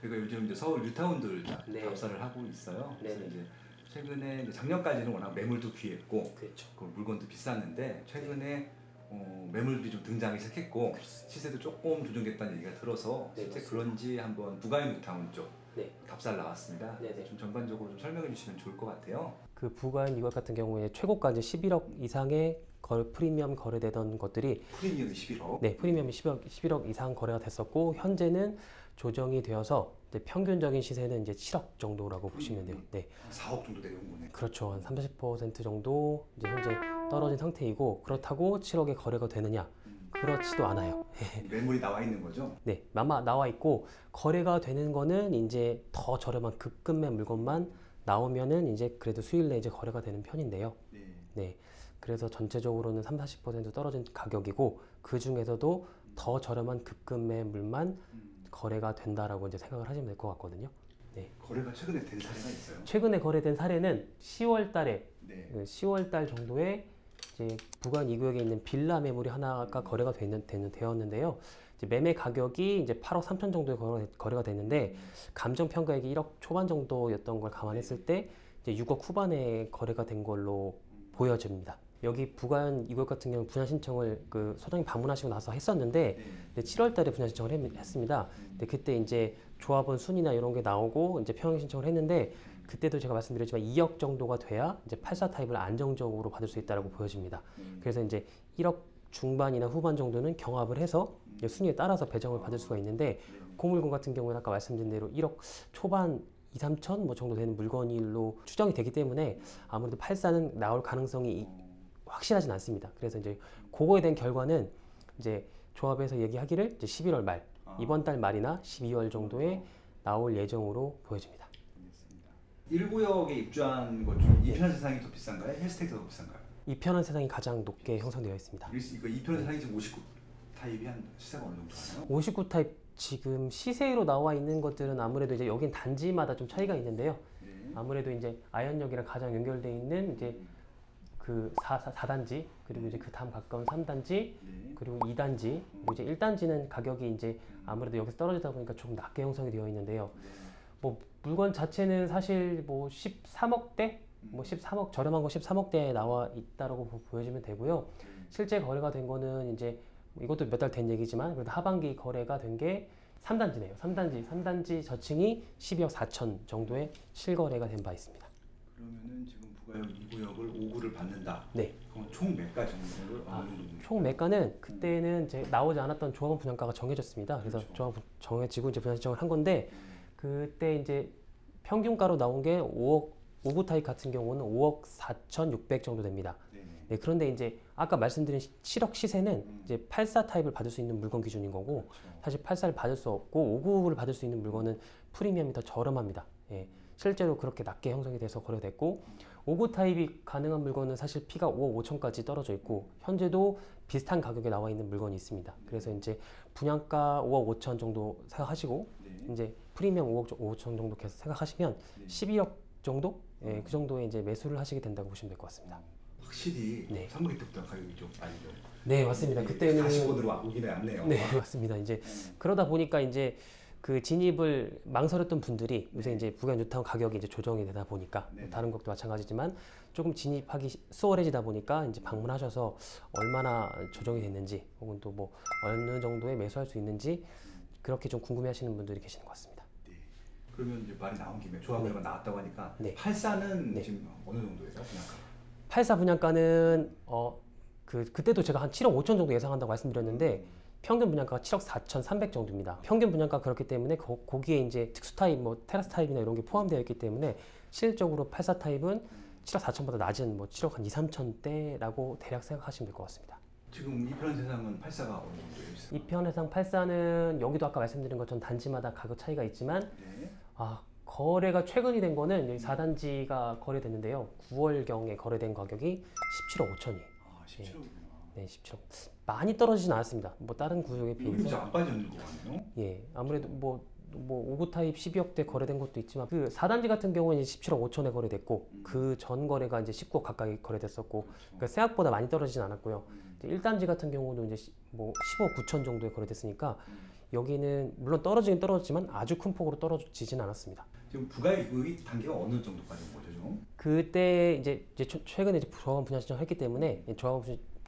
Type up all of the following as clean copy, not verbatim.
저희가 요즘 이제 서울 뉴타운들 네. 답사를 하고 있어요. 그래서 네네. 이제 최근에 이제 작년까지는 워낙 매물도 귀했고 그렇죠. 그 물건도 비쌌는데 최근에 매물들이 좀 등장하기 시작했고 시세도 조금 조정됐다는 얘기가 들어서 네, 실제 맞습니다. 그런지 한번 부가인 뉴타운 쪽 네. 답사를 나왔습니다. 네네. 좀 전반적으로 좀 설명해 주시면 좋을 것 같아요. 그 부가인 이것 같은 경우에 최고가 이제 11억 이상의 프리미엄 거래되던 것들이 프리미엄이 11억. 네, 프리미엄이 11억 이상 거래가 됐었고 현재는 조정이 되어서 이제 평균적인 시세는 이제 7억 정도라고 보시면 돼요. 네. 4억 정도 내려온 거네. 그렇죠. 한 30% 정도 이제 현재 떨어진 상태이고 그렇다고 7억에 거래가 되느냐? 그렇지도 않아요. 매물이 나와 있는 거죠? 네, 아마 나와 있고 거래가 되는 거는 이제 더 저렴한 급금매 물건만 나오면은 이제 그래도 수일 내에 이제 거래가 되는 편인데요. 네. 네, 그래서 전체적으로는 30~40% 떨어진 가격이고 그 중에서도 더 저렴한 급금매 물만 거래가 된다라고 이제 생각을 하시면 될 것 같거든요. 네. 거래가 최근에 된 사례가 있어요? 최근에 거래된 사례는 10월 달에 네. 10월 달 정도에 이제 부간 2구역에 있는 빌라 매물이 하나가 거래가 되었는데요. 이제 매매 가격이 이제 8억 3천 정도에 거래가 됐는데 감정 평가액이 1억 초반 정도였던 걸 감안했을 때 이제 6억 후반에 거래가 된 걸로 보여집니다. 여기 부간 2구역 같은 경우 분양 신청을 그 소장님 방문하시고 나서 했었는데 7월 달에 분양 신청을 했습니다. 근데 그때 이제 조합원 순위나 이런 게 나오고 이제 평형 신청을 했는데 그때도 제가 말씀드렸지만 2억 정도가 돼야 이제 84 타입을 안정적으로 받을 수 있다고 보여집니다. 그래서 이제 1억 중반이나 후반 정도는 경합을 해서 순위에 따라서 배정을 받을 수가 있는데 그 물건 같은 경우는 아까 말씀드린 대로 1억 초반 2, 3천 뭐 정도 되는 물건일로 추정이 되기 때문에 아무래도 84는 나올 가능성이 확실하진 않습니다. 그래서 이제 그거에 대한 결과는 이제 조합에서 얘기하기를 이제 11월 말 이번 달 말이나 12월 정도에 나올 예정으로 보여집니다. 알겠습니다. 1구역에 입주한 것 중 이편한 세상이 더 비싼가요? 헬스테이크가 더 비싼가요? 이편한 세상이 가장 높게 형성되어 있습니다. 이거 이편한 세상이 지금 59 타입이 한 시세가 어느 정도 하나요? 59 타입 지금 시세로 나와 있는 것들은 아무래도 이제 여긴 단지마다 좀 차이가 있는데요. 네. 아무래도 이제 아현역이랑 가장 연결되어 있는 이제 그 4단지 그리고 이제 그 다음 가까운 3단지 네. 그리고 2단지 그리고 이제 1단지는 가격이 이제 아무래도 여기서 떨어지다 보니까 좀 낮게 형성이 되어 있는데요. 뭐 물건 자체는 사실 뭐 13억대 뭐 13억 저렴한 거 13억대에 나와 있다라고 보여지면 되고요. 실제 거래가 된 거는 이제 이것도 몇 달 된 얘기지만 그래도 하반기 거래가 된 게 3단지네요. 3단지 저층이 12억 4천 정도의 실거래가 된 바 있습니다. 그러면은 지금 부가역 2구역을 5구를 받는다. 네. 그럼 총 매가 정도를 어느 정도? 총 매가는 그때는 이제 나오지 않았던 조합원 분양가가 정해졌습니다. 그래서 그렇죠. 조합 정해지고 이제 분양 신청을 한 건데 그때 이제 평균가로 나온 게 5구 타입 같은 경우는 5억 4,600 정도 됩니다. 네네. 네, 그런데 이제 아까 말씀드린 7억 시세는 이제 84 타입을 받을 수 있는 물건 기준인 거고 그렇죠. 사실 84를 받을 수 없고 5구를 받을 수 있는 물건은 프리미엄이 더 저렴합니다. 예, 실제로 그렇게 낮게 형성이 돼서 거래됐고 5구 타입이 가능한 물건은 사실 P가 5억 5천까지 떨어져 있고 현재도 비슷한 가격에 나와 있는 물건이 있습니다. 그래서 이제 분양가 5억 5천 정도 생각하시고 네. 이제 프리미엄 5억 5천 정도 계속 생각하시면 네. 11억 정도? 예, 그 정도에 이제 매수를 하시게 된다고 보시면 될 것 같습니다. 확실히 네. 3분기 때부터 가격이 좀 많이 좀 네, 맞습니다. 그때는 40원으로 오기는 않네요. 네, 맞습니다. 이제 그러다 보니까 이제 그 진입을 망설였던 분들이 요새 이제 부간 뉴타운 가격이 이제 조정이 되다 보니까 네. 다른 것도 마찬가지지만 조금 진입하기 수월해지다 보니까 이제 방문하셔서 얼마나 조정이 됐는지 혹은 또 뭐 어느 정도에 매수할 수 있는지 그렇게 좀 궁금해하시는 분들이 계시는 것 같습니다. 네. 그러면 이제 말이 나온 김에 조합회가 나왔다고 하니까 네. 84는 네. 지금 어느 정도예요? 분양가? 84 분양가는 그때도 제가 한 7억 5천 정도 예상한다고 말씀드렸는데 평균 분양가가 7억 4천 3백 정도입니다. 평균 분양가 그렇기 때문에 거기에 이제 특수 타입, 뭐 테라스 타입이나 이런 게 포함되어 있기 때문에 실질적으로 84 타입은 7억 4천보다 낮은 뭐 7억 한 2, 3천대라고 대략 생각하시면 될 것 같습니다. 지금 이편 세상은 84가 어느 정도예요? 이편 해상 84는 여기도 아까 말씀드린 것처럼 단지마다 가격 차이가 있지만 네. 거래가 최근이 된 거는 여기 4단지가 거래됐는데요. 9월경에 거래된 가격이 17억 5천이에요. 아, 17억이구나. 네, 17억. 많이 떨어지진 않았습니다. 뭐 다른 구역에 여기 비해서. 안 빠지는 거 같네요. 예, 아무래도 뭐 5구 타입 12억대 거래된 것도 있지만 그 4단지 같은 경우는 이제 17억 5천에 거래됐고 그 전 거래가 이제 19억 가까이 거래됐었고 그러니까 생각보다 많이 떨어지진 않았고요. 이제 1단지 같은 경우도 이제 뭐 15억 9천 정도에 거래됐으니까 여기는 물론 떨어지긴 떨어졌지만 아주 큰 폭으로 떨어지진 않았습니다. 지금 부가이익 단계가 어느 정도까지 온 거죠, 좀? 그때 이제 최근에 이제 조합원 분양 신청을 했기 때문에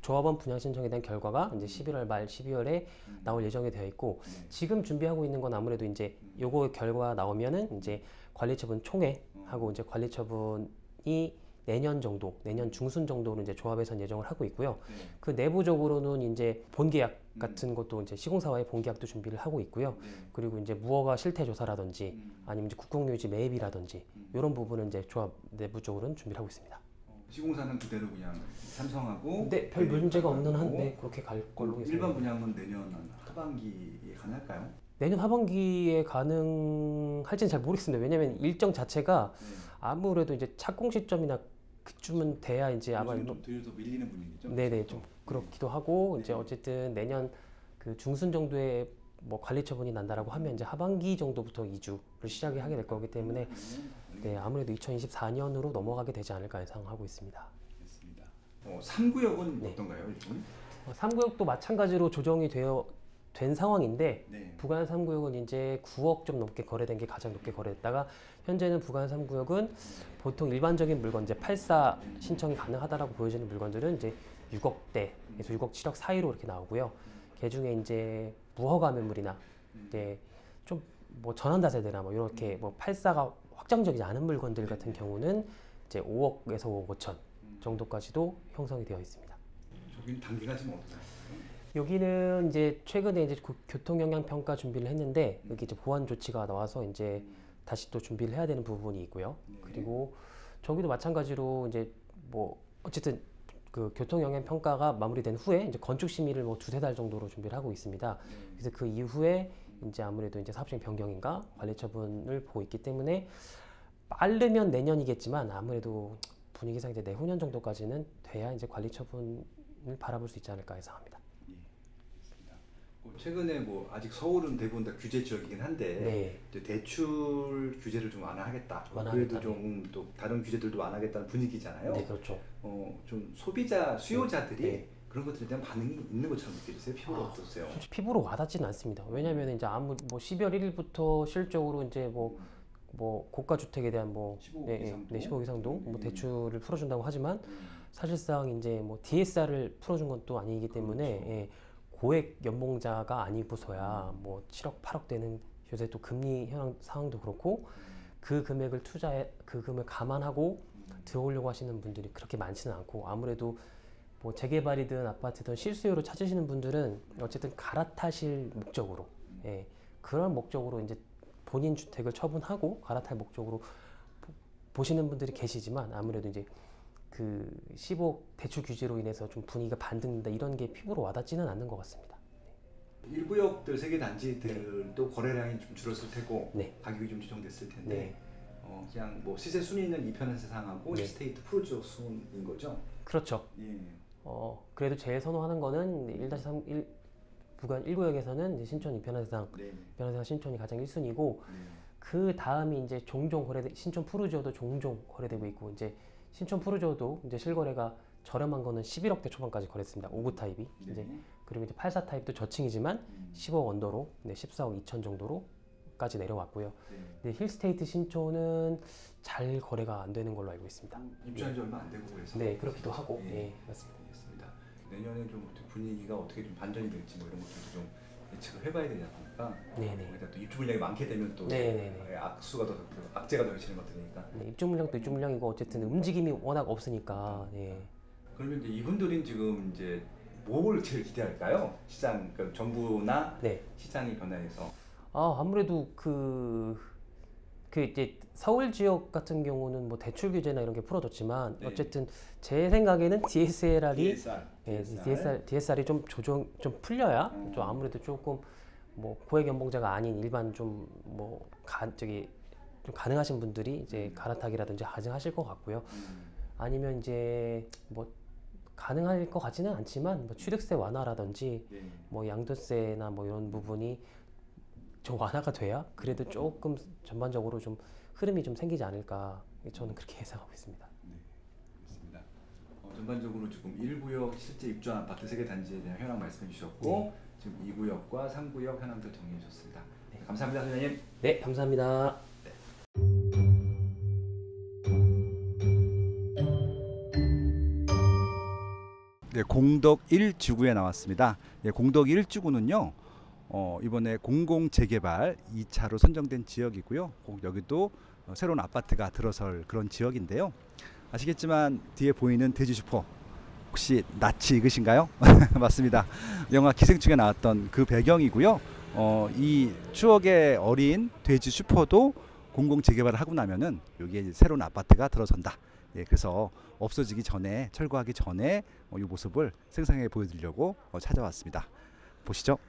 조합원 분양 신청에 대한 결과가 이제 11월 말 12월에 나올 예정이 되어 있고 지금 준비하고 있는 건 아무래도 이제 요거 결과 나오면은 이제 관리처분 총회하고 이제 관리처분이 내년 중순 정도로 이제 조합에선 예정을 하고 있고요. 그 내부적으로는 이제 본계약 같은 것도 이제 시공사와의 본계약도 준비를 하고 있고요. 그리고 이제 무허가 실태 조사라든지 아니면 이제 국공유지 매입이라든지 이런 부분은 이제 조합 내부적으로는 준비를 하고 있습니다. 시공사는 그대로 그냥 삼성하고 네, 별 문제가 없는 한 네, 그렇게 갈 걸로 일반 예상합니다. 분양은 내년 하반기에 가능할까요? 내년 하반기에 가능할지는 잘 모르겠습니다. 왜냐하면 일정 자체가 아무래도 이제 착공 시점이나 그쯤은 돼야 이제 아마 좀 들여서 밀리는 분위기죠? 네네 좀 그렇기도 하고 이제 어쨌든 내년 그 중순 정도에 뭐 관리 처분이 난다라고 하면 이제 하반기 정도부터 이주를 시작을 하게 될 거기 때문에 네 아무래도 2024년으로 넘어가게 되지 않을까 예상하고 있습니다. 알겠습니다. 3구역은 네. 어떤가요, 요즘? 3구역도 마찬가지로 조정이 된 상황인데 네. 부간 3구역은 이제 9억 좀 넘게 거래된 게 가장 높게 거래됐다가 현재는 부간 3구역은 보통 일반적인 물건 이제 84 신청이 가능하다라고 보여지는 물건들은 이제 6억대에서 6억 7억 사이로 이렇게 나오고요. 그 중에 이제 무허가 매물이나 이제 좀 뭐 전환다세대나 뭐 이렇게 뭐 84가 확정적이지 않은 물건들 같은 경우는 이제 5억에서 5억 5천 정도까지도 형성이 되어 있습니다. 저기는 단계가 지금 어떤가요? 여기는 이제 최근에 이제 교통 영향 평가 준비를 했는데 여기 이제 보완 조치가 나와서 이제 다시 또 준비를 해야 되는 부분이 있고요. 그리고 저기도 마찬가지로 이제 뭐 어쨌든 그 교통 영향 평가가 마무리된 후에 이제 건축 심의를 뭐 두세 달 정도로 준비를 하고 있습니다. 그래서 그 이후에 이제 아무래도 이제 사업시행 변경인가 관리 처분을 보고 있기 때문에 빠르면 내년이겠지만 아무래도 분위기상 이제 내후년 정도까지는 돼야 이제 관리 처분을 바라볼 수 있지 않을까 예상합니다. 최근에 뭐 아직 서울은 대부분 다 규제 지역이긴 한데 네. 이제 대출 규제를 좀 완화하겠다. 완화하겠다. 그래도 좀 또 다른 규제들도 완화하겠다는 분위기잖아요. 네, 그렇죠. 좀 수요자들이 그런 것들에 대한 반응이 있는 것처럼 느껴지세요? 피부로 어떠세요? 솔직히 피부로 와닿지는 않습니다. 왜냐하면 이제 뭐 12월 1일부터 실적으로 이제 뭐 고가 주택에 대한 뭐 15억 이상도? 15억 이상도 뭐 대출을 풀어준다고 하지만 사실상 이제 뭐 DSR을 풀어준 건 또 아니기 때문에 그렇죠. 예, 고액 연봉자가 아니고서야 뭐 7억 8억 되는 요새 또 금리 현황 상황도 그렇고 그 금액을 그 금액을 감안하고 들어오려고 하시는 분들이 그렇게 많지는 않고 아무래도 뭐 재개발이든 아파트든 실수요로 찾으시는 분들은 어쨌든 갈아타실 목적으로 예, 그런 목적으로 이제 본인 주택을 처분하고 갈아탈 목적으로 보시는 분들이 계시지만 아무래도 이제 그 15억 대출 규제로 인해서 좀 분위기가 반등된다 이런 게 피부로 와닿지는 않는 것 같습니다. 1구역들 세개 단지들도 거래량이 좀 줄었을 테고 네. 가격이 좀 조정됐을 텐데 네. 그냥 뭐 시세 순위는 이편한 세상하고 네. 스테이트 프로저 순인 거죠? 그렇죠. 예. 그래도 제일 선호하는 거는 1-3 부간 1구역에서는 신촌 이편한세상 네. 이편한세상 신촌이 가장 1순위고 네. 그 다음이 이제 종종 신촌 푸르지오도 종종 거래되고 있고 이제 신촌 푸르지오도 이제 실거래가 저렴한 거는 11억대 초반까지 거래했습니다. 5구 타입이 네. 이제 그리고 이제 84 타입도 저층이지만 10억 언더로 14억 2천 정도로까지 내려왔고요. 근데 힐스테이트 신촌은 잘 거래가 안 되는 걸로 알고 있습니다. 입주한 지 얼마 안 되고 그래서 네, 그렇기도 하고 예. 네, 맞습니다. 알겠습니다. 내년에 좀 분위기가 어떻게 좀 반전이 될지 뭐 이런 것들도 좀 예측을 해봐야 되지 않습니까? 네네. 거기다 또 입주 물량이 많게 되면 또 네네네. 악수가 더 악재가 더 겹치는 것들이니까. 네, 입주 물량도 입주 물량이고 어쨌든 움직임이 워낙 없으니까. 네. 그러면 이제 이분들은 지금 이제 뭘 제일 기대할까요? 시장 그러니까 정부나 네. 시장의 변화에서. 아무래도 그 이제 서울 지역 같은 경우는 뭐 대출 규제나 이런 게 풀어졌지만 네. 어쨌든 제 생각에는 DSR이 DSR. DSR이 좀 좀 풀려야 좀 아무래도 조금 뭐 고액 연봉자가 아닌 일반 좀 뭐 좀 가능하신 분들이 이제 갈아타기라든지 가능하실 것 같고요. 아니면 이제 뭐 가능할 것 같지는 않지만 뭐 취득세 완화라든지 네. 뭐 양도세나 뭐 이런 부분이 좀 완화가 돼야 그래도 조금 전반적으로 좀 흐름이 좀 생기지 않을까 저는 그렇게 예상하고 있습니다. 네, 알겠습니다. 전반적으로 지금 1구역 실제 입주한 아파트 3개 단지에 대한 현황 말씀해 주셨고 지금 2구역과 3구역 현황들 정리해 주셨습니다. 감사합니다, 선생님. 네, 감사합니다. 네, 공덕 1주구에 나왔습니다. 네, 공덕 1주구는요. 이번에 공공 재개발 2차로 선정된 지역이고요. 꼭 여기도 새로운 아파트가 들어설 그런 지역인데요. 아시겠지만 뒤에 보이는 돼지 슈퍼 혹시 낯이 익으신가요? 맞습니다. 영화 기생충에 나왔던 그 배경이고요. 이 추억의 어린 돼지 슈퍼도 공공 재개발을 하고 나면은 여기에 새로운 아파트가 들어선다. 예, 그래서 없어지기 전에 철거하기 전에 이 모습을 생생하게 보여드리려고 찾아왔습니다. 보시죠.